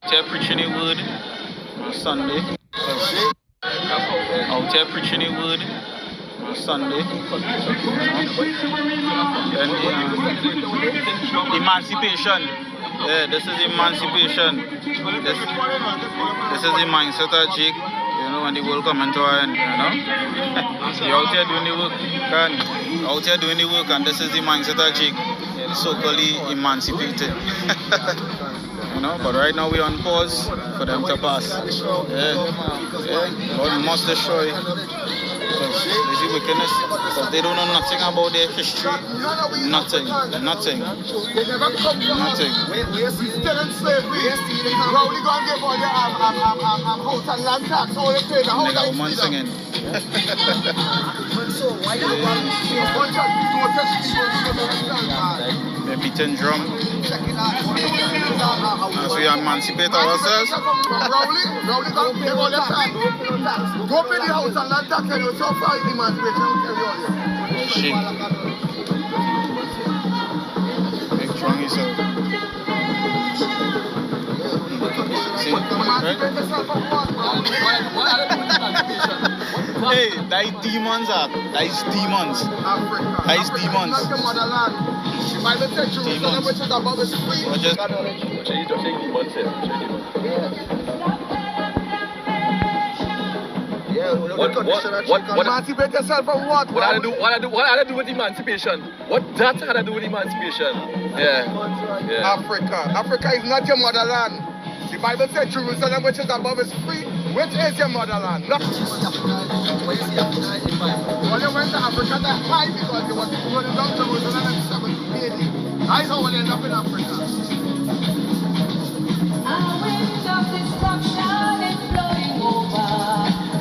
Out here preaching the word on Sunday. Out here preaching the word on Sunday. Then emancipation. Yeah, this is emancipation. This is the mindset of Jake. You know, when the world come into our end, you know. You're out here doing the work, can out here doing the work, and this is the mindset of Jake. So-called emancipated. You know, but right now we're on pause for them to pass. Yeah. God must destroy this wickedness because they don't know nothing about their history. Nothing. They never come nothing. We're still in slavery. We're only going to give all your house and land tax. All you pay the whole nigga woman singing. So why do you want to they're beating drum as we emancipate ourselves. Rowley don't pay all your tax. Don't pay the house and land tax and you so far emancipation will carry on. Shit. Big drum is out. See? Hey, that is demons up. That is demons. That is demons. The Bible says Jerusalem, which is above is free. What emancipate yourself from what? What I do with emancipation? What that had to do with emancipation? Yeah. Africa is not your motherland. The Bible says Jerusalem, which is above is free. Which is your motherland? No. When you went to Africa, they hide because they were running down Jerusalem in 1780. I know when they end up in Africa. A wind of destruction is blowing over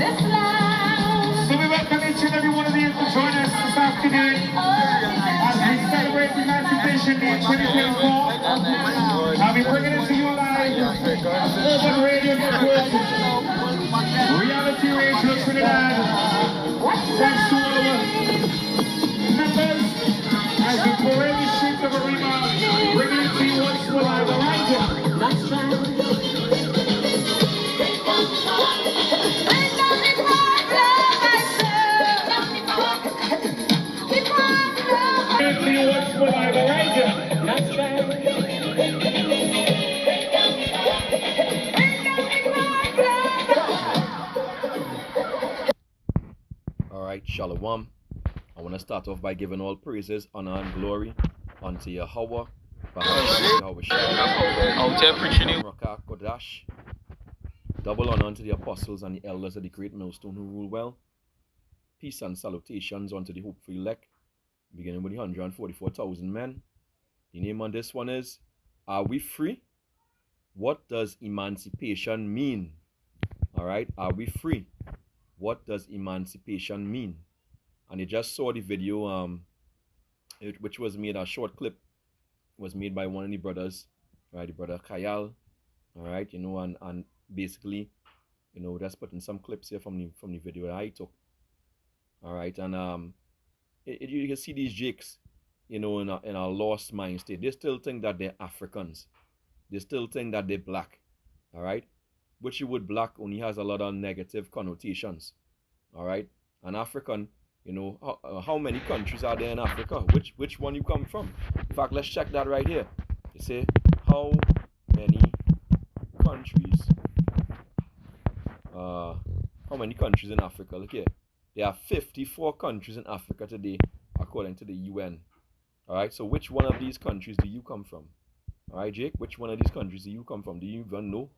this land. So we welcome each and every one of you to join us this afternoon as we celebrate Emancipation Day 2024. I'll be bringing it to you live over radio network, Reality Radio Trinidad. Thanks to all of our members as we parade the streets of Arima, bringing it to you once more live. All right? That's right. Alright, Shalom. I want to start off by giving all praises, honor, and glory unto Yahweh. Out here preaching. Kodash. Double honor unto the apostles and the elders of the great millstone who rule well. Peace and salutations unto the hopeful elect, beginning with the 144,000 men. The name on this one is, Are We Free? What does emancipation mean? Alright, are we free? What does emancipation mean? And you just saw the video, which was made, a short clip, was made by one of the brothers, right, the brother Kayal, alright, you know, and basically, you know, just putting some clips here from the video that I took. Alright, and you can see these jakes, you know, in a lost mind state. They still think that they're Africans. They still think that they're black. Alright? Which word black only has a lot of negative connotations. Alright? An African, you know, how many countries are there in Africa? Which one you come from? In fact, let's check that right here. You say, how many countries in Africa? Look here. There are 54 countries in Africa today, according to the UN. Alright, so which one of these countries do you come from? Alright, Jake, which one of these countries do you come from? Do you even know?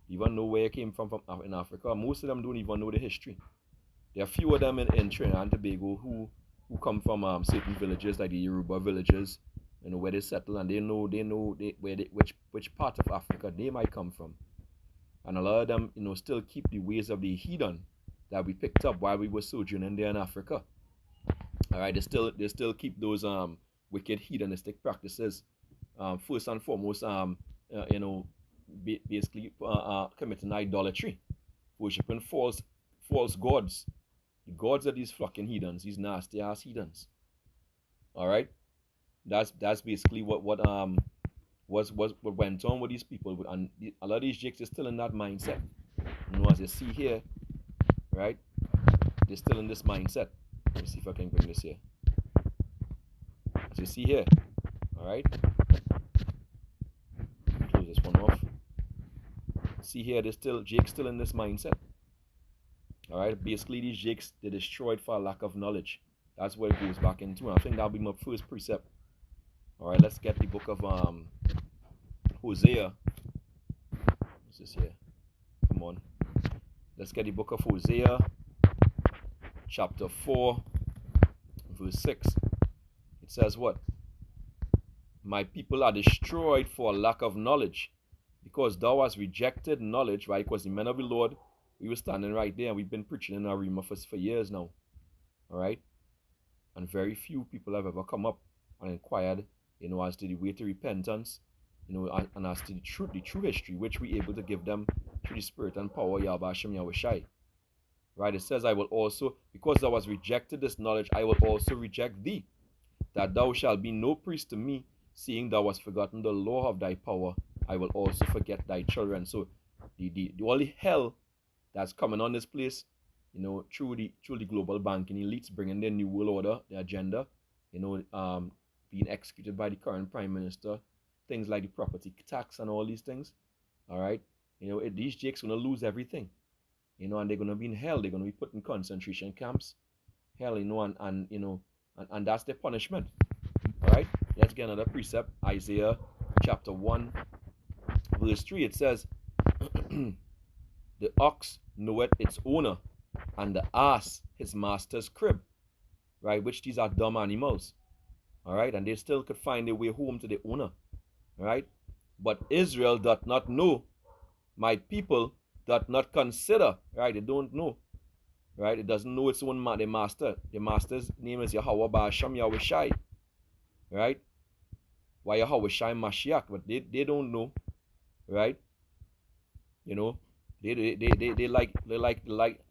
Even know where you came from in Africa? Most of them don't even know the history. There are few of them in Trinidad and Tobago who come from certain villages, like the Yoruba villages, you know, where they settle, and they know which part of Africa they might come from. And a lot of them, you know, still keep the ways of the heathen that we picked up while we were sojourning there in Africa. Alright, they still keep those wicked heathenistic practices. First and foremost, you know, basically committing idolatry, worshiping false gods, the gods of these fucking heathens, these nasty ass heathens. All right, that's basically what what went on with these people, and a lot of these jakes are still in that mindset. You know, as you see here, right? They're still in this mindset. Let me see if I can bring this here. As you see here, all right. Close this one off. See here, Jake's still in this mindset. All right. Basically, these jakes, they're destroyed for a lack of knowledge. That's what it goes back into. And I think that'll be my first precept. All right. Let's get the book of Hosea. What's this here? Come on. Let's get the book of Hosea, chapter 4, verse 6. It says what? My people are destroyed for a lack of knowledge, because thou hast rejected knowledge, right? Because the men of the Lord, we were standing right there, and we've been preaching in our room for years now. All right? And very few people have ever come up and inquired, you know, as to the way to repentance, you know, and as to the true history, which we're able to give them through the Spirit and power, Yahweh Hashem Yahweh Shai. Right? It says, I will also, because thou hast rejected this knowledge, I will also reject thee, that thou shalt be no priest to me, seeing thou hast forgotten the law of thy power, I will also forget thy children. So the only hell that's coming on this place, you know, through the global banking elites bringing their new world order, their agenda, you know, being executed by the current prime minister, things like the property tax and all these things. All right, you know, these jakes gonna lose everything, you know, and they're gonna be in hell. They're gonna be put in concentration camps, hell, you know, and you know, and that's their punishment. All right, let's get another precept. Isaiah chapter 1, verse 3. It says, the ox knoweth its owner, and the ass his master's crib. Right, which these are dumb animals. All right, and they still could find their way home to the owner. All right, but Israel doth not know, my people doth not consider. Right, they don't know. Right, it doesn't know its own the master. The master's name is Yahweh Ba'asham Yahweh Shai. Right, why Yahweh Shai Mashiach, but they don't know. Right, you know, they like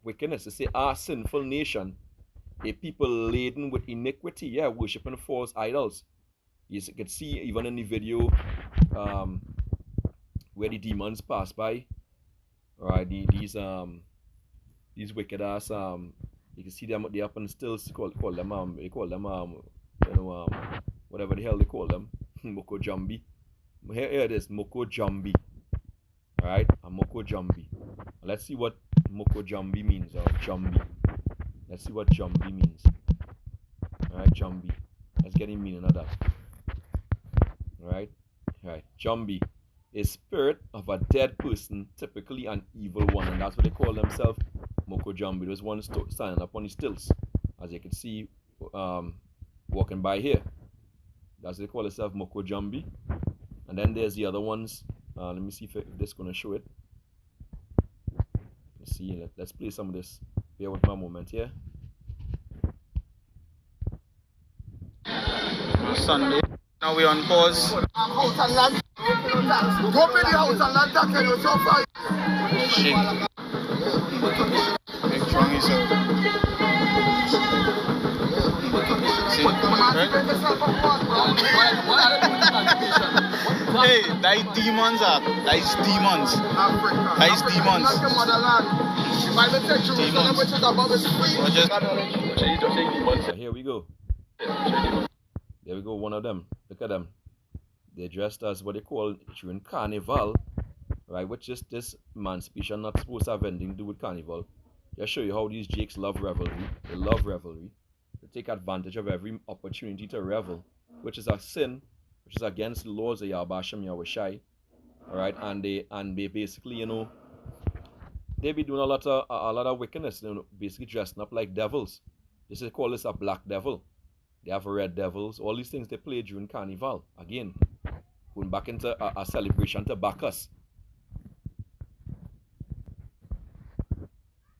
wickedness. They say, our sinful nation, a people laden with iniquity, yeah, worshiping false idols. You can see even in the video where the demons pass by. All right, these wicked ass you can see them, they up and still call them they call them you know, whatever the hell they call them, Moko Jambi. Here it is, Moko Jambi. All right, a Moko Jambi. Let's see what Moko Jambi means, or Jambi. Let's see what Jambi means. All right, Jambi. Let's get him meaning of that. All right, Jambi, a spirit of a dead person, typically an evil one, and that's what they call themselves, Moko Jambi. There's one standing up on the stilts, as you can see, walking by here. That's what they call themselves, Moko Jambi. And then there's the other ones. Let me see if this is going to show it. Let's see. Let's play some of this. Bear with my moment here. Sunday. Now we're on pause. House and land. Go pay the house and land tax and you so far. Shit. Make strong yourself. See? Right? Hey, that is demons are. That is demons. That is demons. The Bible said Jerusalem, which is above, is free. So here we go. There we go, one of them. Look at them. They're dressed as what they call during carnival, right? Which is this emancipation not supposed to have anything to do with carnival. Just show you how these jakes love revelry. They love revelry. They take advantage of every opportunity to revel, which is a sin, which is against the laws of Yahweh Hashem Yahweh Shai. Alright, and they basically, you know, they be doing a lot of wickedness, you know, basically dressing up like devils. They call this a black devil. They have red devils, all these things they play during carnival. Again, going back into a celebration to Bacchus.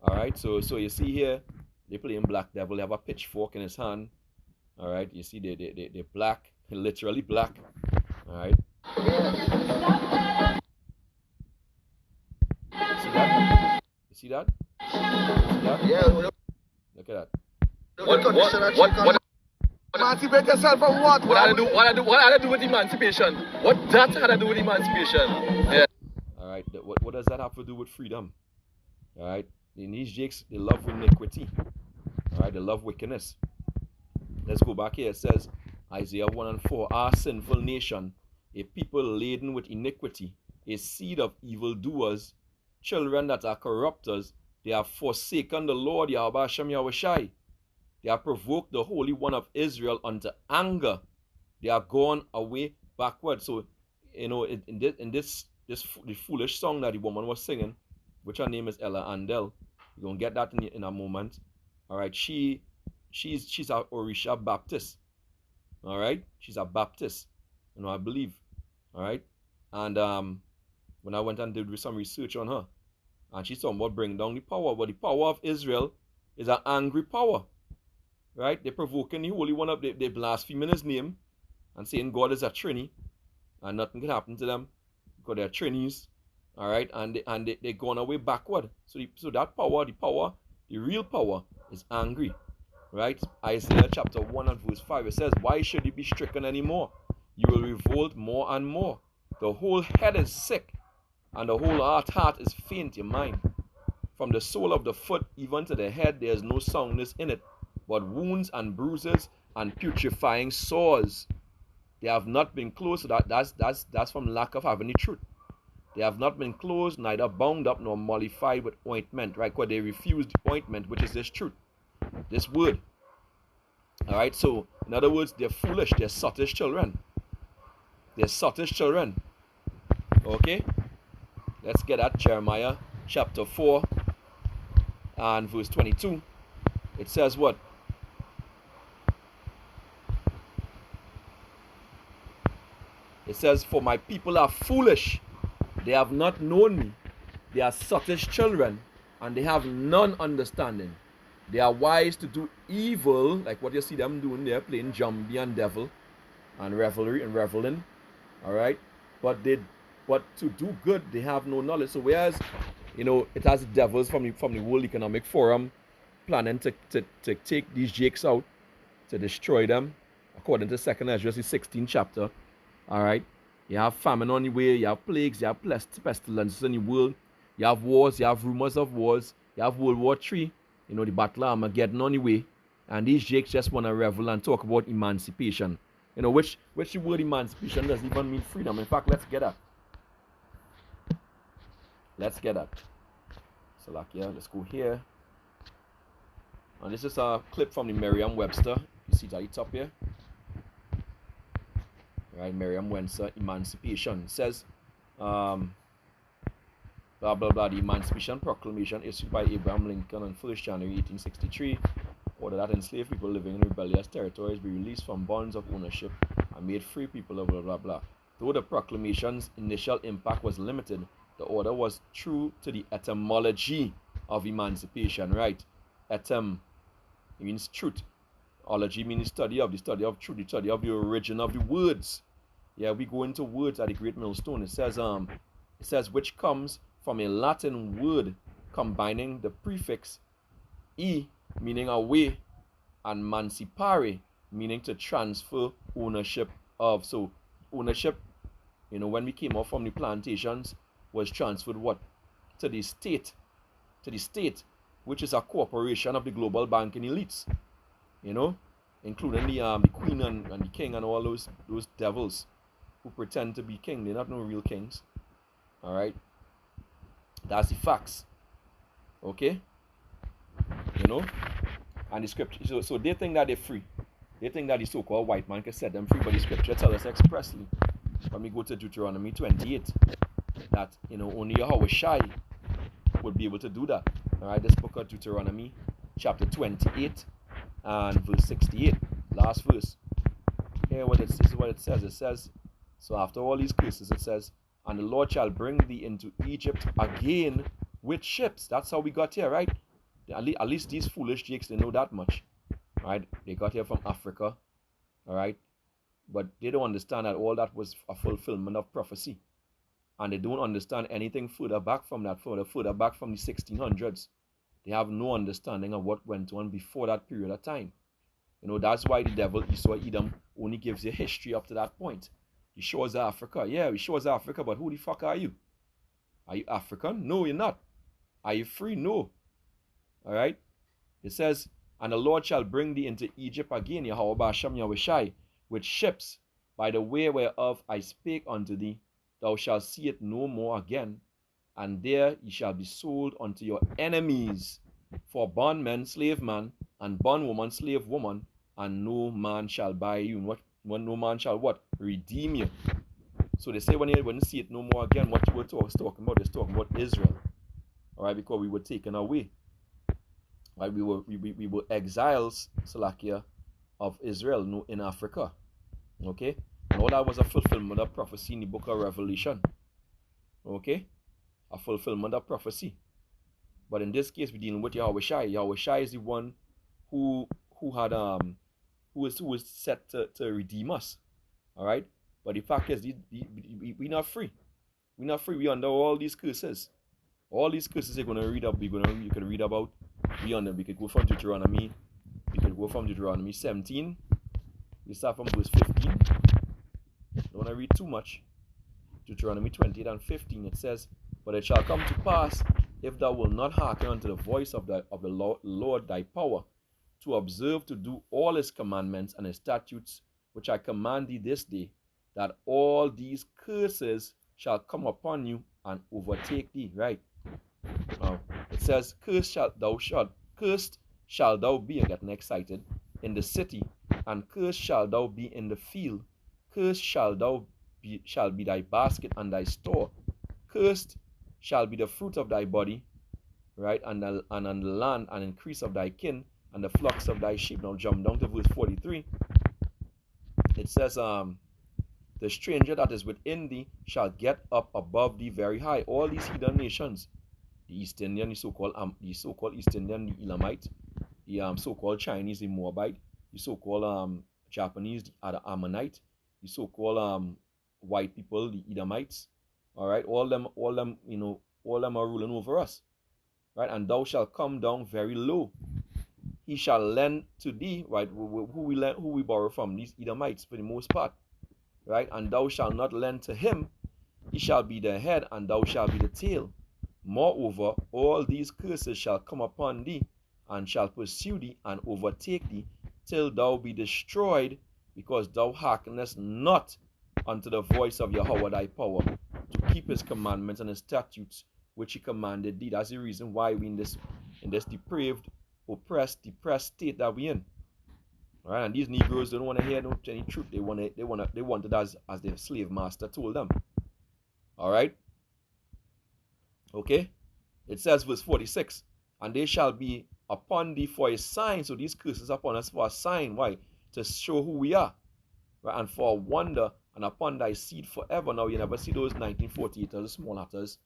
Alright, so you see here, they playing black devil. They have a pitchfork in his hand. Alright, you see they're black, literally black. Alright. You see that? Yeah. Look at that. What Emancipate yourself from what? What had to do with emancipation? What that had to do with emancipation? Yeah. All right. What does that have to do with freedom? All right. In these jakes, they love iniquity. All right. They love wickedness. Let's go back here. It says, Isaiah 1:4, our sinful nation, a people laden with iniquity, a seed of evildoers, children that are corrupters. They have forsaken the Lord, Yahweh Hashem Yahushai. They have provoked the Holy One of Israel unto anger. They are gone away backward. So, you know, in this the foolish song that the woman was singing, which her name is Ella Andel, you're going to get that in a moment. All right, she's a Orisha Baptist. All right, she's a Baptist, you know, I believe. All right, and when I went and did some research on her, and she's talking about bringing down the power, but the power of Israel is an angry power. Right? They're provoking the Holy One up, they blaspheming his name and saying God is a Trinity and nothing can happen to them because they're Trinities. All right, and they're going away backward. So that power, the real power is angry. Right? Isaiah chapter 1 and verse 5, it says, why should you be stricken anymore? You will revolt more and more. The whole head is sick, and the whole heart is faint in mind. From the sole of the foot even to the head, there is no soundness in it, but wounds and bruises and putrefying sores. They have not been closed. So that's from lack of having the truth. They have not been closed, neither bound up nor mollified with ointment, right? Because they refused the ointment, which is this truth, this word. All right, so in other words, they're foolish, they're sottish children. They're sottish children. Okay, let's get at Jeremiah chapter 4 and verse 22. It says what? It says, for my people are foolish, they have not known me. They are sottish children, and they have none understanding. They are wise to do evil, like what you see them doing there, playing jumbie and devil, and revelry and reveling. All right, but to do good, they have no knowledge. So whereas, you know, it has devils from the World Economic Forum planning to take these jakes out, to destroy them, according to 2nd Ezra 16th chapter. All right, you have famine on the way, you have plagues, you have pestilences in the world, you have wars, you have rumors of wars, you have World War III, you know, the battle of Armageddon on the way, and these jakes just want to revel and talk about emancipation. You know, which the word emancipation doesn't even mean freedom. In fact, let's get that. So like, yeah, let's go here. And this is a clip from the Merriam-Webster. You see it at the top here. Right, Merriam-Webster, emancipation. It says, blah, blah, blah, the Emancipation Proclamation issued by Abraham Lincoln on 1st January 1863 ordered that enslaved people living in rebellious territories be released from bonds of ownership and made free people, blah, blah, blah. Though the proclamation's initial impact was limited, the order was true to the etymology of emancipation, right? Etym means truth. Ology means study of truth, the study of the origin of the words. Yeah, we go into words at the Great Millstone. It says which comes from a Latin word combining the prefix e, meaning away, and mancipare, meaning to transfer ownership of. So ownership, you know, when we came off from the plantations, was transferred what? To the state, which is a corporation of the global banking elites, you know, including the queen and the king and all those devils who pretend to be king. They're not no real kings. All right, that's the facts. Okay, you know, and the scripture. So they think that they're free. They think that the so-called white man can set them free, but the scripture tells us expressly. When we go to Deuteronomy 28, that, you know, only Yahushai would be able to do that. All right, this book of Deuteronomy, chapter 28 and verse 68, last verse. Here, this is what it says. It says, so after all these curses, it says, and the Lord shall bring thee into Egypt again with ships. That's how we got here, right? At least these foolish jakes, they know that much. Right? They got here from Africa. All right? But they don't understand that all that was a fulfillment of prophecy. And they don't understand anything further back from that, further back from the 1600s. They have no understanding of what went on before that period of time. You know, that's why the devil Esau Edom only gives you history up to that point. He shows Africa. Yeah, he shows Africa, but who the fuck are you? Are you African? No, you're not. Are you free? No. All right? It says, and the Lord shall bring thee into Egypt again, Yahweh Basham Yahushai, with ships, by the way whereof I spake unto thee. Thou shalt see it no more again, and there ye shall be sold unto your enemies, for bondman, slave man, and bondwoman, slave woman, and no man shall buy you. And no man shall what? Redeem you. So they say when you see it no more again, what you were talking about is talking about Israel. All right, because we were taken away. Right, we were exiles, Salakia, of Israel in Africa. Okay? And all that was a fulfillment of prophecy in the book of Revelation. Okay? A fulfillment of prophecy. But in this case, we're dealing with Yahweh Shai. Yahweh Shai is the one who was set to redeem us. All right? But the fact is, we're not free. We're not free. We're under all these curses. All these curses you're going to read up, you can read about. We could go from Deuteronomy. We could go from Deuteronomy 17. We start from verse 15. Don't want to read too much. Deuteronomy 28 and 15, it says, but it shall come to pass, if thou wilt not hearken unto the voice of the Lord thy power, to observe to do all his commandments and his statutes, which I command thee this day, that all these curses shall come upon you and overtake thee. Right? Now, it says, cursed shall thou be, I'm getting excited, in the city, and cursed shall thou be in the field. Cursed shall be thy basket and thy store. Cursed shall be the fruit of thy body, right, and on the land, and increase of thy kin, and the flocks of thy sheep. Now jump down to verse 43. It says, the stranger that is within thee shall get up above thee very high. All these heathen nations, the East Indian, the so-called East Indian, the Elamite, the so-called Chinese, the Moabite, the so-called Japanese, the Ammonite, the so-called white people, the Edomites. All right, all them, all them are ruling over us. Right, and thou shalt come down very low. He shall lend to thee, right? Who we borrow from? These Edomites for the most part. Right, and thou shalt not lend to him. He shall be the head, and thou shalt be the tail. Moreover, all these curses shall come upon thee, and shall pursue thee, and overtake thee, till thou be destroyed, because thou hearkenest not unto the voice of Yahweh thy power, to keep his commandments and his statutes, which he commanded thee. That's the reason why we in this depraved, oppressed, depressed state that we in. All right, and these Negroes don't want to hear any truth. They want it as their slave master told them. All right. Okay. It says verse 46, and they shall be upon thee for a sign. So these curses upon us for a sign. Why? To show who we are. Right? And for a wonder, and upon thy seed forever. Now you never see those 1948 the small hatters,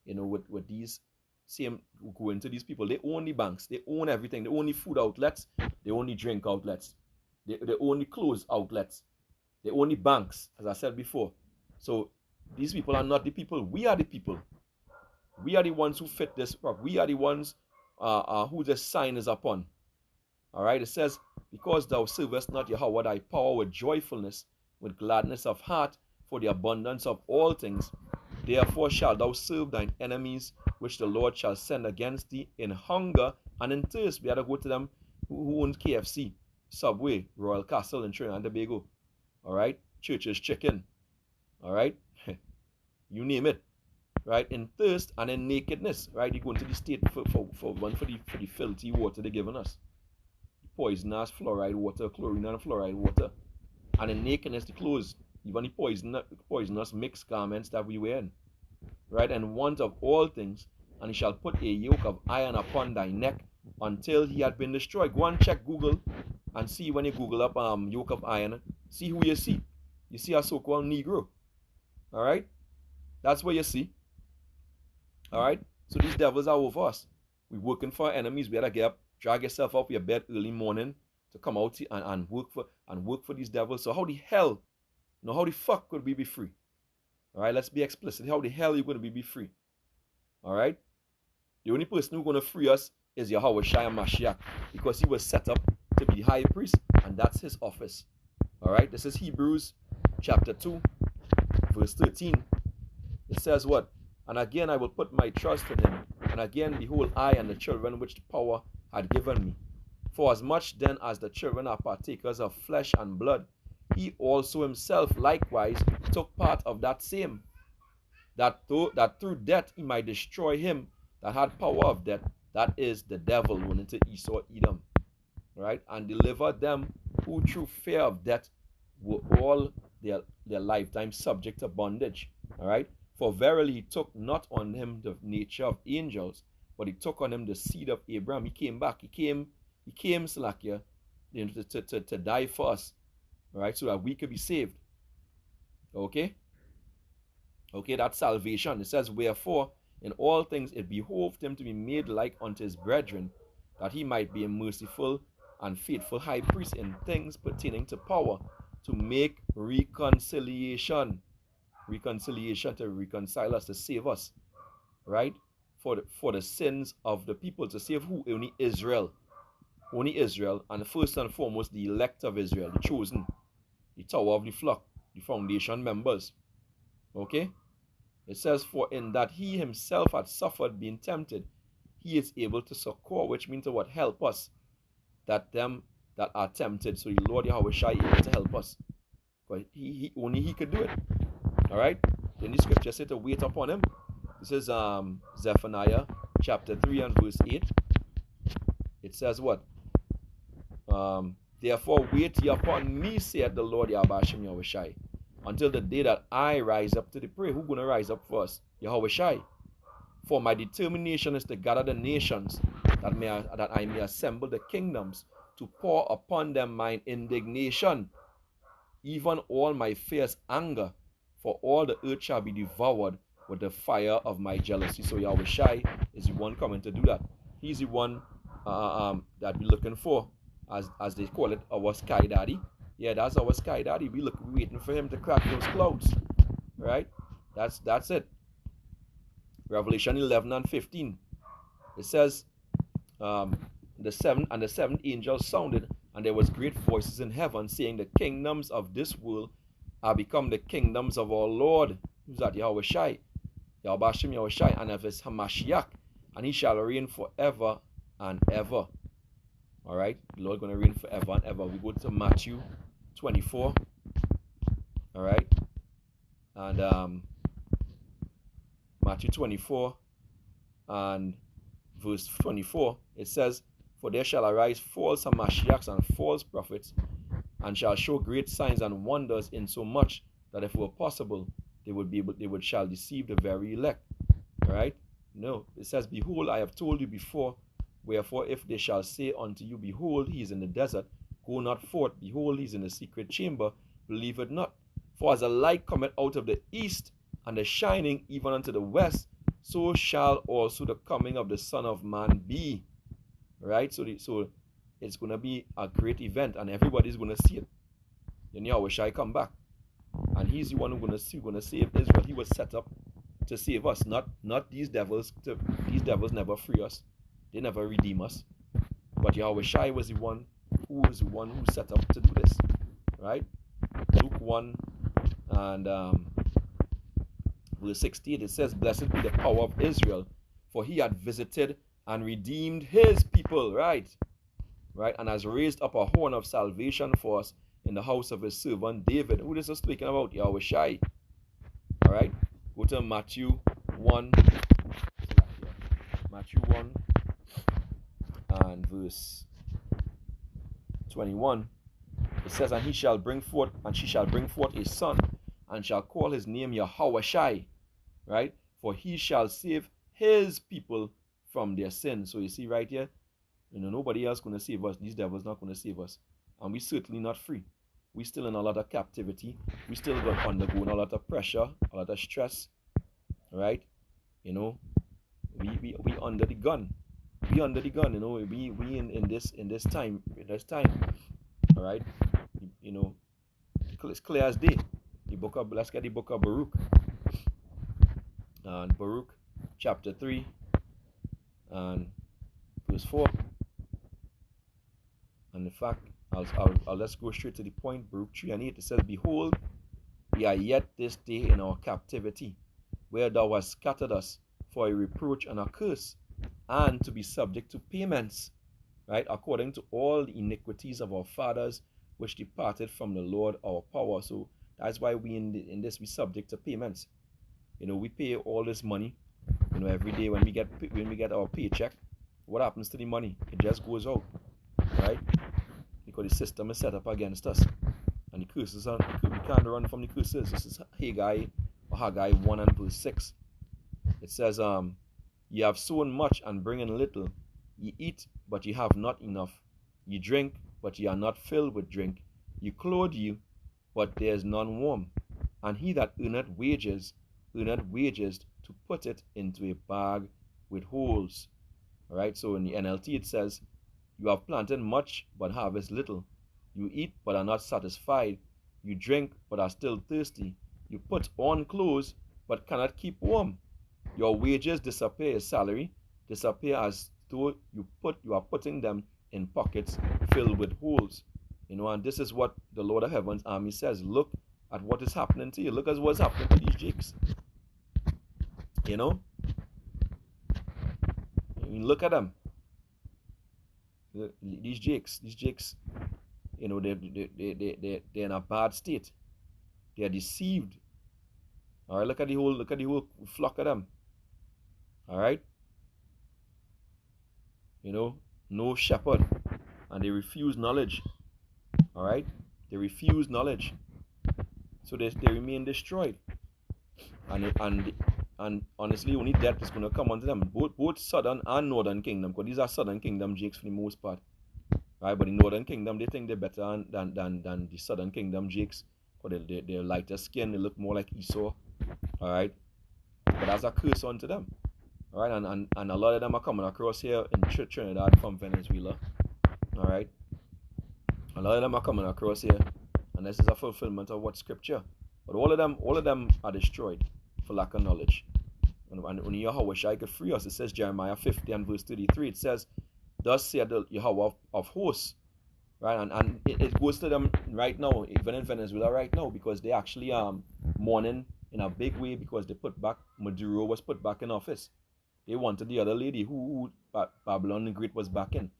with these same go into these people. They own the banks, they own everything, they own the food outlets, they own the drink outlets, they own the clothes outlets, they own the banks, as I said before. So these people are not the people. We are the people. We are the ones who fit this prop. We are the ones who this sign is upon. All right, it says, because thou servest not Yahweh thy power with joyfulness, with gladness of heart, for the abundance of all things, therefore shalt thou serve thine enemies, which the Lord shall send against thee in hunger and in thirst. We had to go to them who owns KFC, Subway, Royal Castle in Trinidad and Tobago. All right, Church's Chicken. All right, you name it. Right, in thirst and in nakedness. Right, you go into the state for the filthy water they're giving us, poisonous fluoride water, chlorine and fluoride water, and in nakedness the clothes, even the poisonous mixed garments that we wear. Right, and want of all things, and he shall put a yoke of iron upon thy neck until he had been destroyed. Go and check Google and see, when you Google up yoke of iron, see who you see. You see a so-called Negro. All right, that's what you see. All right, so these devils are over us. We're working for our enemies. We gotta get up, drag yourself up your bed early morning to come out and work for these devils. So how the fuck could we be free? All right, let's be explicit. How the hell are you going to be free? All right, the only person who's going to free us is Yahweh Shai Mashiach, because he was set up to be high priest, and that's his office. All right, this is Hebrews chapter 2, verse 13. It says what? And again I will put my trust in him. And again, behold, I and the children which the power had given me. For as much then as the children are partakers of flesh and blood, he also himself likewise took part of that same, that through death he might destroy him that had power of death, that is the devil, went into Esau, Edom, right, and delivered them who through fear of death were all their lifetime subject to bondage. All right, for verily he took not on him the nature of angels, but he took on him the seed of Abraham. He came back. He came Salakia, to die for us, all right, so that we could be saved. Okay, that's salvation. It says, wherefore in all things it behoved him to be made like unto his brethren, that he might be a merciful and faithful high priest in things pertaining to power, to make reconciliation to reconcile us, to save us, right, for the sins of the people, to save who? Only Israel, and first and foremost the elect of Israel, the chosen, the tower of the flock, the foundation members. Okay, it says, for in that he himself had suffered being tempted, he is able to succor, which means to what? Help us, that them that are tempted. So the Lord Yahweh Shai is able to help us, but only he could do it. All right, then the scripture said to wait upon him. This is Zephaniah chapter 3 and verse 8. It says what? Therefore wait ye upon me, saith the Lord Yahweh Shai, until the day that I rise up to the prey. Who's going to rise up first? Yahweh Shai. For my determination is to gather the nations, that I may assemble the kingdoms, to pour upon them mine indignation, even all my fierce anger, for all the earth shall be devoured with the fire of my jealousy. So Yahweh Shai is the one coming to do that. He's the one that we're looking for, as they call it, our sky daddy. Yeah, that's our sky daddy. We're waiting for him to crack those clouds. Right? That's it. Revelation 11 and 15. It says, the seventh angel sounded, and there was great voices in heaven, saying, the kingdoms of this world are become the kingdoms of our Lord. Who's that? Yahweh Shai. Yahweh Shai, and of his Hamashiach, and he shall reign forever and ever. All right, the Lord going to reign forever and ever. We go to Matthew 24. All right, and Matthew 24 and verse 24, it says, for there shall arise false Hamashiachs and false prophets, and shall show great signs and wonders, insomuch that if it were possible, they shall deceive the very elect. All right, no, it says, behold, I have told you before. Wherefore, if they shall say unto you, behold, he is in the desert, go not forth. Behold, he is in the secret chamber, believe it not. For as the light cometh out of the east, and the shining even unto the west, so shall also the coming of the Son of Man be. Right? So it's going to be a great event, and everybody's going to see it. Then Yahweh shall come back, and he's the one who's going to save Israel. He was set up to save us, not these devils. These devils never free us. They never redeem us. But Yahweh Shai was the one who set up to do this. Right? Luke 1 and verse 16, it says, blessed be the power of Israel, for he had visited and redeemed his people. Right? And has raised up a horn of salvation for us in the house of his servant David. Who this is speaking about? Yahweh Shai. All right? Go to Matthew 1. Matthew 1 and verse 21. It says, and she shall bring forth a son, and shall call his name Yahweh Shai. Right? For he shall save his people from their sins. So you see right here, nobody else going to save us. These devils not going to save us. And we certainly not free. We still in a lot of captivity. We still undergoing a lot of pressure, a lot of stress. Right? We under the gun. We under the gun, we in this time. All right? It's clear as day. Let's get the book of Baruch. And Baruch chapter 3 and verse 4. And in fact, I'll let's go straight to the point. Baruch 3 and 8, it says, Behold, we are yet this day in our captivity, where thou hast scattered us for a reproach and a curse, and to be subject to payments, right? According to all the iniquities of our fathers, which departed from the Lord our power. So that's why we in this we subject to payments. We pay all this money, every day when we get our paycheck. What happens to the money? It just goes out, right? Because the system is set up against us. And the curses are, we can't run from the curses. This is Haggai 1 and verse 6. It says, ye have sown much and bring in little. Ye eat, but ye have not enough. Ye drink, but ye are not filled with drink. Ye clothe you, but there is none warm. And he that earneth wages to put it into a bag with holes. All right, so in the NLT it says, you have planted much, but harvest little. You eat, but are not satisfied. You drink, but are still thirsty. You put on clothes, but cannot keep warm. Your wages disappear, your salary disappear, as though you are putting them in pockets filled with holes. And this is what the Lord of Heaven's army says. Look at what is happening to you. Look at what's happening to these jakes. Look at them. These jakes, they're in a bad state. They are deceived. All right, look at the whole flock of them. All right, no shepherd, and they refuse knowledge. All right, they refuse knowledge, so they remain destroyed. And honestly, only death is going to come unto them, both southern and northern kingdom, because these are southern kingdom jakes for the most part. Right, but the northern kingdom, they think they're better than the southern kingdom jakes, because they're lighter skin, they look more like Esau. All right, but that's a curse unto them. All right, and a lot of them are coming across here in Trinidad from Venezuela. All right, a lot of them are coming across here, and this is a fulfillment of what scripture. But all of them are destroyed for lack of knowledge. And only Yahweh Shai could free us. It says Jeremiah 50 and verse 33. It says, thus saith the Yahweh of hosts. Right, and it goes to them right now, even in Venezuela right now, because they actually mourning in a big way because Maduro was put back in office. They wanted the other lady who Babylon the Great was back in,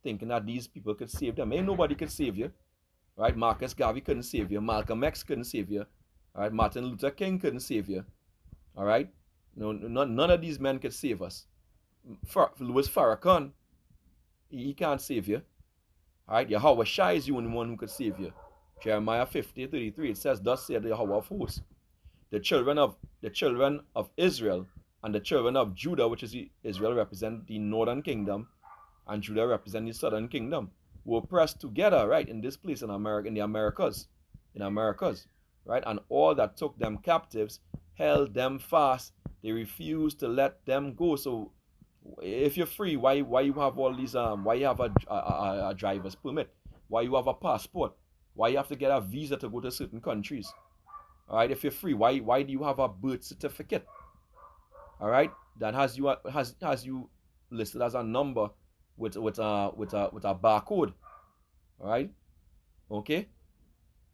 thinking that these people could save them. Ain't nobody could save you. Right? Marcus Garvey couldn't save you. Malcolm X couldn't save you. All right? Martin Luther King couldn't save you. All right? No, none of these men could save us. Louis Farrakhan, he can't save you. All right? Yahweh Shai is the only one who could save you. Jeremiah 50:33, it says, thus saith the Yahweh of hosts, the children of Israel and the children of Judah, which is Israel represent the northern kingdom, and Judah represent the southern kingdom, were pressed together, right, in this place in the Americas, right, and all that took them captives held them fast. They refused to let them go. So if you're free, why you have all these why you have a driver's permit, why you have a passport, why you have to get a visa to go to certain countries? All right, if you're free, why do you have a birth certificate? All right, that has you listed as a number with a barcode. All right, okay.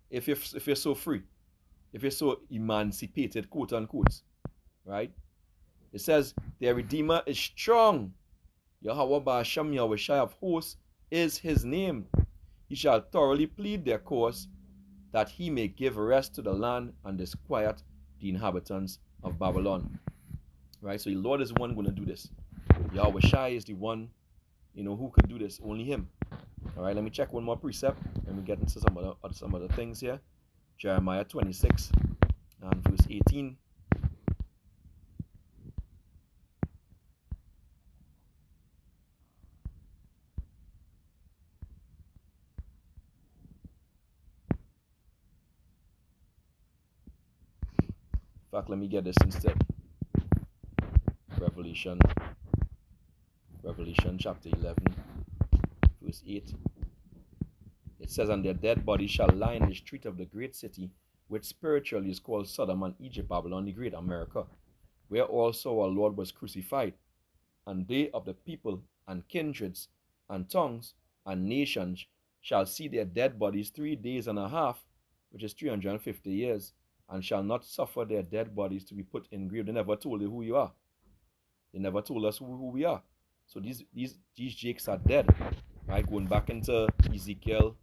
If you're so free, if you're so emancipated, quote unquote, right? It says their Redeemer is strong. Yahweh Ba'ashem Yahweh Shai of hosts is his name. He shall thoroughly plead their cause, that he may give rest to the land and disquiet the inhabitants of Babylon. Right? So the Lord is the one going to do this. Yahweh Shai is the one, who could do this. Only him. All right, let me check one more precept, and we get into some other things here. Jeremiah 26 and verse 18. In fact, let me get this instead. Revelation chapter 11, verse 8. It says, and their dead bodies shall lie in the street of the great city, which spiritually is called Sodom and Egypt, Babylon the Great, America, where also our Lord was crucified. And they of the people and kindreds and tongues and nations shall see their dead bodies 3 days and a half, which is 350 years, and shall not suffer their dead bodies to be put in grave. They never told you who you are. They never told us who we are. So these jakes are dead. Right? Going back into Ezekiel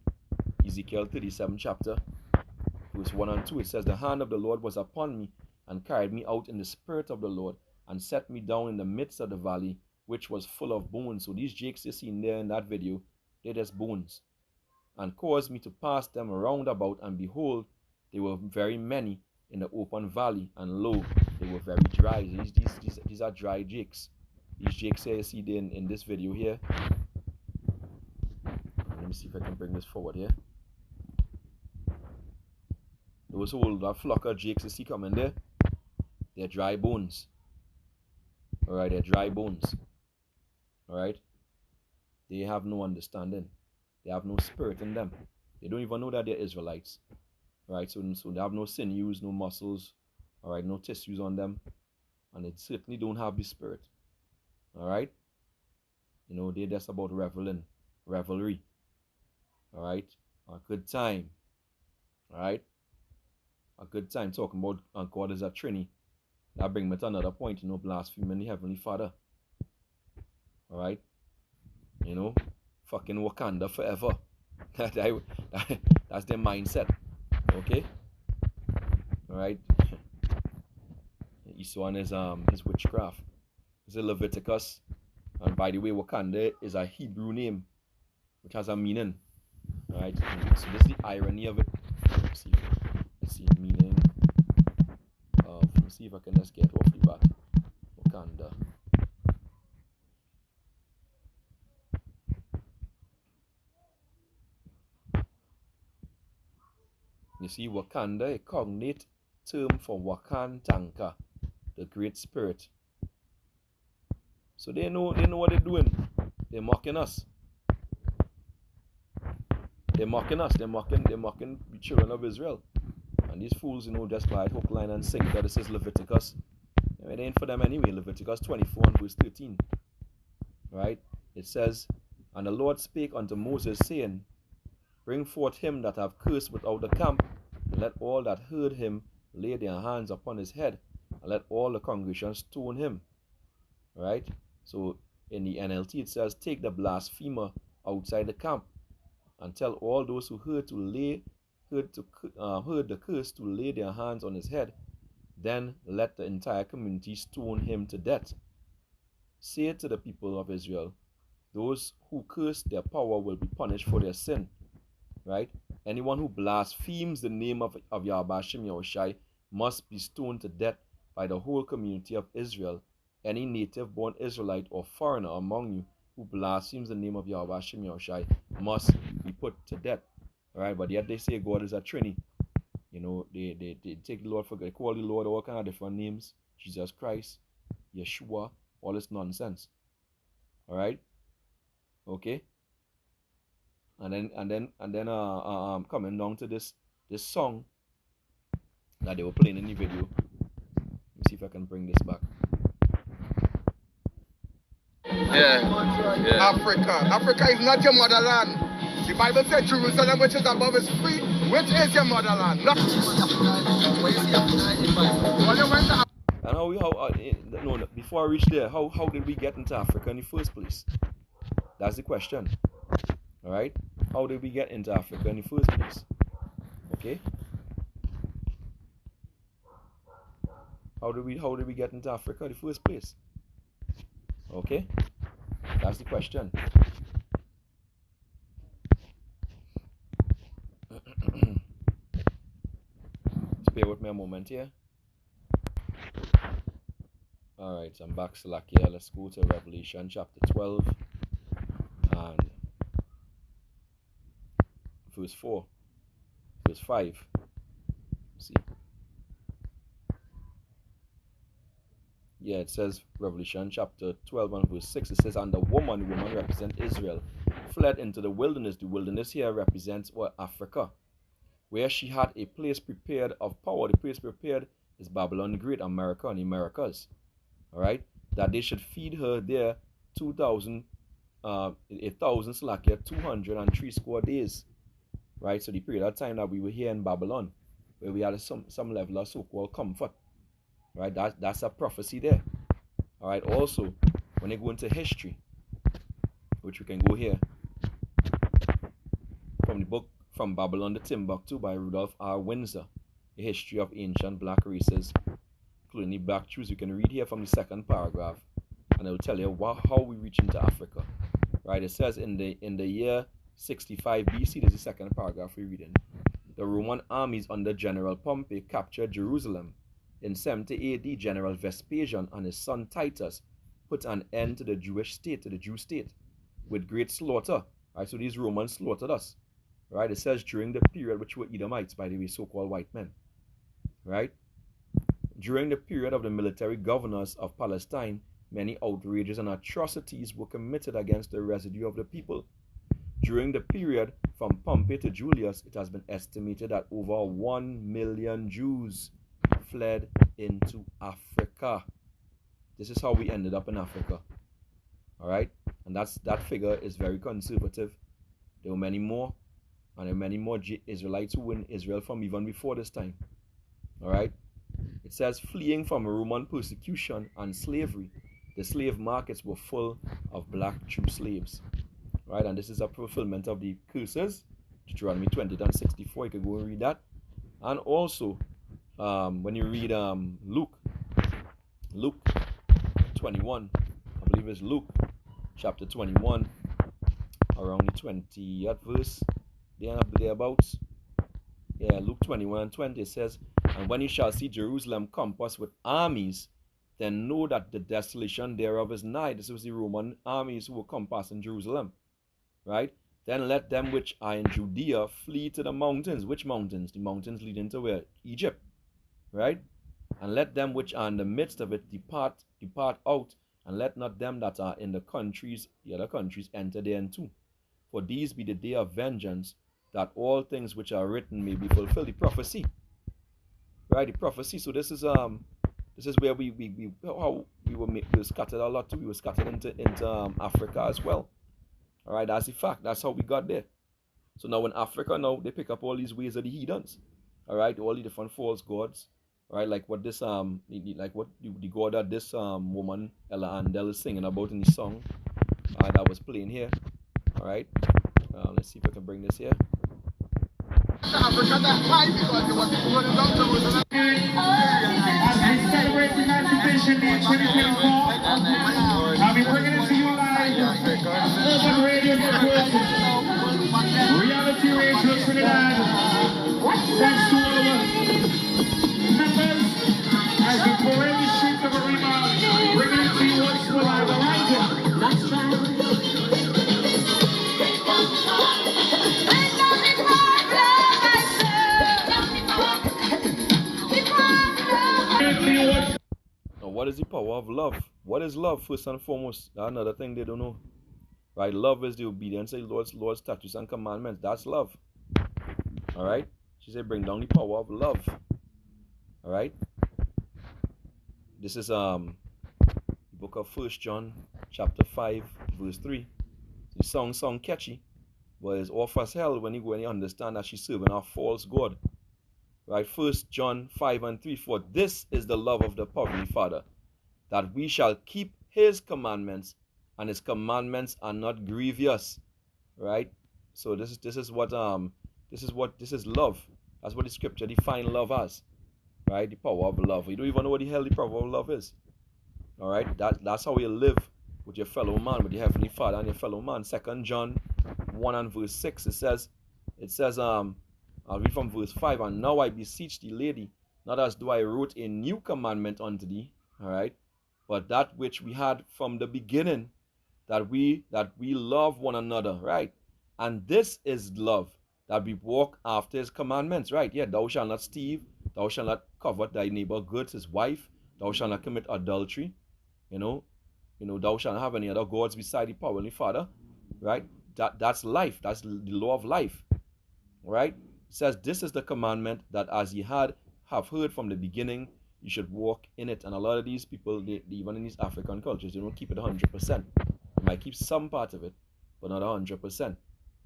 37 chapter, verse 1 and 2, it says, the hand of the Lord was upon me, and carried me out in the spirit of the Lord, and set me down in the midst of the valley, which was full of bones. So these jakes you seen there in that video, they're just bones. And caused me to pass them round about, and behold, they were very many in the open valley, and lo, they were very dry. These are dry jakes. These jakes here you see there in this video here. Let me see if I can bring this forward here. Those whole that flock of jakes you see coming there, they're dry bones. Alright, they're dry bones. Alright? They have no understanding. They have no spirit in them. They don't even know that they're Israelites. Right? So they have no sinews, no muscles, alright, no tissues on them. And they certainly don't have the spirit. Alright? You know, they're just about revelry. Alright? A good time. Alright? A good time talking about God as a Trinity. That brings me to another point, you know, blaspheming the Heavenly Father. Alright? You know, fucking Wakanda forever. That's their mindset. Okay? Alright? This one is witchcraft. It's a Leviticus. And by the way, Wakanda is a Hebrew name, which has a meaning. Alright? So this is the irony of it. Let's see the meaning of, let me see if I can just get off the bat. Wakanda. You see, Wakanda, a cognate term for Wakan Tanka, the Great Spirit. So they know what they're doing. They're mocking us. They're mocking us. They're mocking the children of Israel. And these fools, you know, just by hook, line, and sinker. This is Leviticus. It ain't for them anyway. Leviticus 24 and verse 13. Right? It says, and the Lord spake unto Moses, saying, bring forth him that have cursed without the camp, and let all that heard him lay their hands upon his head, and let all the congregation stone him. Right? So in the NLT it says, take the blasphemer outside the camp, and tell all those who heard the curse to lay their hands on his head. Then let the entire community stone him to death. Say to the people of Israel, those who curse their power will be punished for their sin. Right? Anyone who blasphemes the name of Yahweh Shem Yahushai must be stoned to death by the whole community of Israel. Any native-born Israelite or foreigner among you who blasphemes the name of Yahweh Shem Yahushai must be put to death. Alright, but yet they say God is a Trinity. You know, they take the Lord for, they call the Lord all kind of different names. Jesus Christ, Yeshua, all this nonsense. Alright? Okay? And then coming down to this song that they were playing in the video. Let me see if I can bring this back. Yeah. Africa is not your motherland. The Bible said Jerusalem, which is above, is free. Which is your motherland? Not. And before I reach there, how did we get into Africa in the first place? That's the question. All right, how did we get into Africa in the first place? Okay, how did we get into Africa in the first place? Okay, that's the question. Just bear with me a moment here. All right, so I'm back to here. Let's go to Revelation chapter 12 and verse 4, verse 5. See, yeah, it says Revelation chapter 12 and verse 6. It says, and the woman represents Israel, fled into the wilderness. The wilderness here represents Africa, where she had a place prepared of power. The place prepared is Babylon the Great, America, and the Americas. All right, that they should feed her there 2,000 1,000 Slakia 203 score days, right? So the period of time that we were here in Babylon, where we had some level of so-called comfort, right? That's a prophecy there. All right. Also, when you go into history, which we can go here from the book From Babylon to Timbuktu by Rudolph R. Windsor, A History of Ancient Black Races, including the Black Jews. You can read here from the second paragraph, and it will tell you how we reach into Africa. Right? It says in the year 65 BC, there's the second paragraph we're reading. The Roman armies under General Pompey captured Jerusalem. In 70 AD, General Vespasian and his son Titus put an end to the Jewish state, to the Jew state, with great slaughter. Right? So these Romans slaughtered us. Right? It says during the period which were Edomites, by the way, so-called white men. Right? During the period of the military governors of Palestine, many outrages and atrocities were committed against the residue of the people. During the period from Pompey to Julius, it has been estimated that over 1 million Jews fled into Africa. This is how we ended up in Africa. All right? And that figure is very conservative. There were many more, and there were many more Israelites who were in Israel from even before this time. All right? It says, fleeing from Roman persecution and slavery, the slave markets were full of black Jew slaves. Right? And this is a fulfillment of the curses, Deuteronomy 20:64. You can go and read that. And also, when you read Luke 21, I believe it's Luke chapter 21, around the 20th verse, thereabouts. Yeah, Luke 21:20, it says, and when you shall see Jerusalem compassed with armies, then know that the desolation thereof is nigh. This was the Roman armies who were compassing Jerusalem. Right? Then let them which are in Judea flee to the mountains. Which mountains? The mountains leading to where? Egypt. Right? And let them which are in the midst of it depart out, and let not them that are in the other countries, enter therein too. For these be the day of vengeance, that all things which are written may be fulfilled. The prophecy. Right? The prophecy. So this is where we were scattered a lot too. We were scattered into Africa as well. All right, that's the fact. That's how we got there. So now in Africa, they pick up all these ways of the heathens. All right, all the different false gods. All right, like what this the god that this woman Ella Andel is singing about in the song that was playing here. All right, let's see if I can bring this here. Africa, that's high because it was running down Jerusalem. As we celebrate Emancipation Day 2024, I'll be bringing it to you live. Urban Radio Network, Reality Radio Trinidad. Thanks to all of our members as we parade the streets of Arima, bringing it to you once more live. That's right. What is the power of love? What is love, first and foremost? That's another thing they don't know. Right? Love is the obedience of the Lord's statutes and commandments. That's love. All right? She said, bring down the power of love. All right? This is the book of 1 John, chapter 5, verse 3. The song catchy, but it's off as hell when you understand that she's serving a false God. Right? 1 John 5:3. For this is the love of the Heavenly Father, that we shall keep his commandments, and his commandments are not grievous. Right? So this is love. That's what the scripture defines love as. Right? The power of love. You don't even know what the hell the power of love is. All right? That's how you live with your fellow man, with your Heavenly Father and your fellow man. 2 John 1 and verse 6. It says I'll read from verse 5. And now I beseech thee, lady, not as though I wrote a new commandment unto thee, all right, but that which we had from the beginning, that we love one another, right? And this is love, that we walk after his commandments, right? Yeah, thou shalt not steal, thou shalt not covet thy neighbor goods, his wife, thou shalt not commit adultery, thou shalt not have any other gods beside the power of the Father, right? That's life. That's the law of life, right? It says, this is the commandment, that as ye have heard from the beginning, you should walk in it. And a lot of these people, even in these African cultures, they don't keep it 100%. might keep some part of it, but not 100%.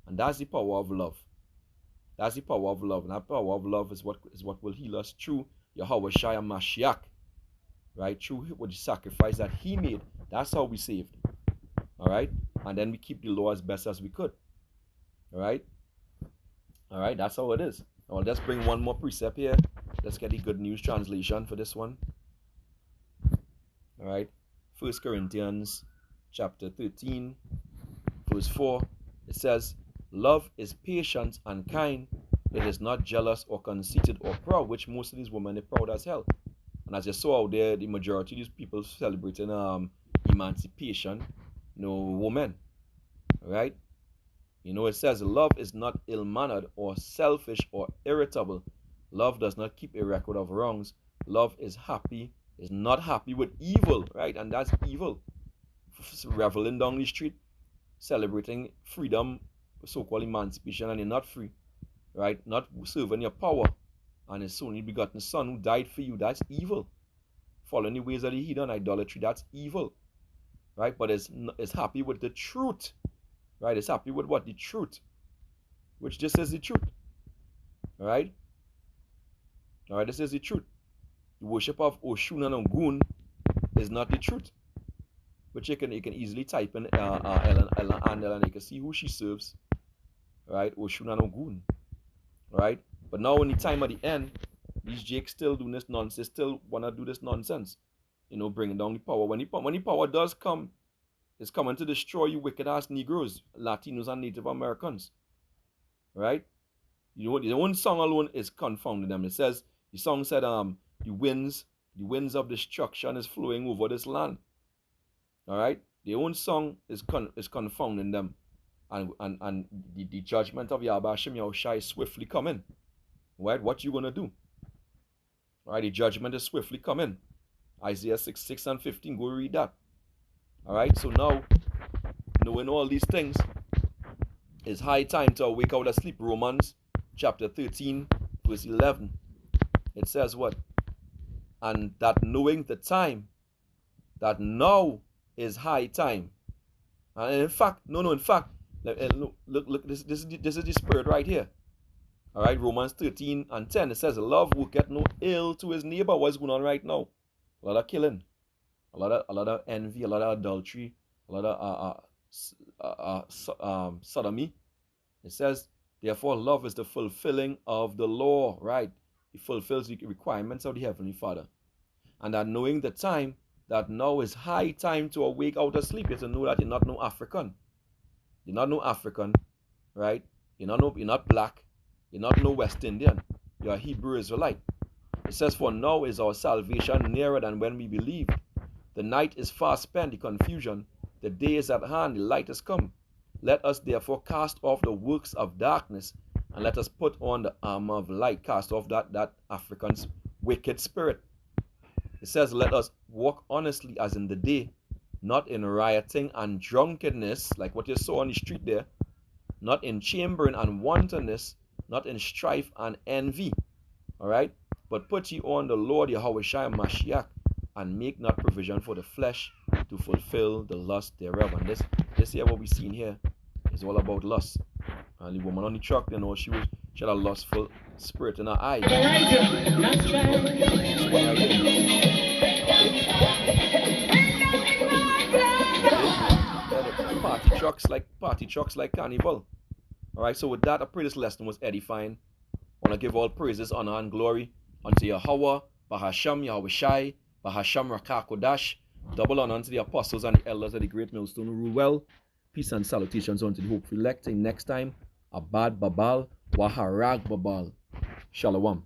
And that's the power of love. That's the power of love. And that power of love is what will heal us through Yahweh Shai Mashiach. Right? Through the sacrifice that he made. That's how we saved. Alright? And then we keep the law as best as we could. Alright? Alright, that's how it is. Now let's bring one more precept here. Let's get the Good News translation for this one. Alright. 1 Corinthians chapter 13, verse 4. It says, love is patient and kind. It is not jealous or conceited or proud, which most of these women are proud as hell. And as you saw out there, the majority of these people celebrating emancipation, women. Right? It says love is not ill-mannered or selfish or irritable. Love does not keep a record of wrongs. Love is not happy with evil, right? And that's evil. Reveling down the street, celebrating freedom, so-called emancipation, and you're not free, right? Not serving your power, and his only begotten son who died for you, that's evil. Following the ways of the heathen, idolatry, that's evil, right? But it's happy with the truth, right? It's happy with what? The truth, which this is the truth, all right? All right, this is the truth. The worship of Oshun and Ogun is not the truth, which you can easily type in Ellen Andel and you can see who she serves, right? Oshun and Ogun, right? But now in the time at the end, these jakes still doing this nonsense, still want to do this nonsense, bringing down the power. When the power does come, it's coming to destroy you wicked ass Negroes, Latinos, and Native Americans, right? The one song alone is confounding them. It says, the song said, the winds of destruction is flowing over this land. All right, their own song is confounding them, and the judgment of Yahweh Hashem Yahushua is swiftly coming. Right, what you gonna do? All right, the judgment is swiftly coming. Isaiah 6 and 15. Go read that. All right, so now knowing all these things, it's high time to wake out of sleep. Romans chapter 13, verse 11. It says what? And that knowing the time, that now is high time. And in fact, look, this is the spirit right here. All right, Romans 13 and 10. It says, love will get no ill to his neighbor. What's going on right now? A lot of killing, a lot of envy, a lot of adultery, a lot of sodomy. It says, therefore, love is the fulfilling of the law, right? It fulfills the requirements of the Heavenly Father. And that knowing the time, that now is high time to awake out of sleep. You have to know that you're not no African. You're not no African, right? You're not black. You're not no West Indian. You're a Hebrew Israelite. It says, for now is our salvation nearer than when we believed. The night is fast spent, the confusion. The day is at hand, the light has come. Let us therefore cast off the works of darkness, and let us put on the armor of light. Cast off that African's wicked spirit. It says, let us walk honestly as in the day, not in rioting and drunkenness, like what you saw on the street there, not in chambering and wantonness, not in strife and envy. All right? But put ye on the Lord Yahweh Shai Mashiach, and make not provision for the flesh to fulfill the lust thereof. And this here, what we seen here, is all about lust. And the woman on the truck, she had a lustful spirit in her eye. Party trucks like carnival. All right, so with that, I pray this lesson was edifying. I want to give all praises, honor, and glory unto Yahweh, Bahasham, Yahweh Shai, Bahasham Rakah Kodash. Double honor unto the apostles and the elders of the great millstone who rule well. Peace and salutations unto the hopeful elect. Till next time, Abad Babal, Waharag Babal. Shalom.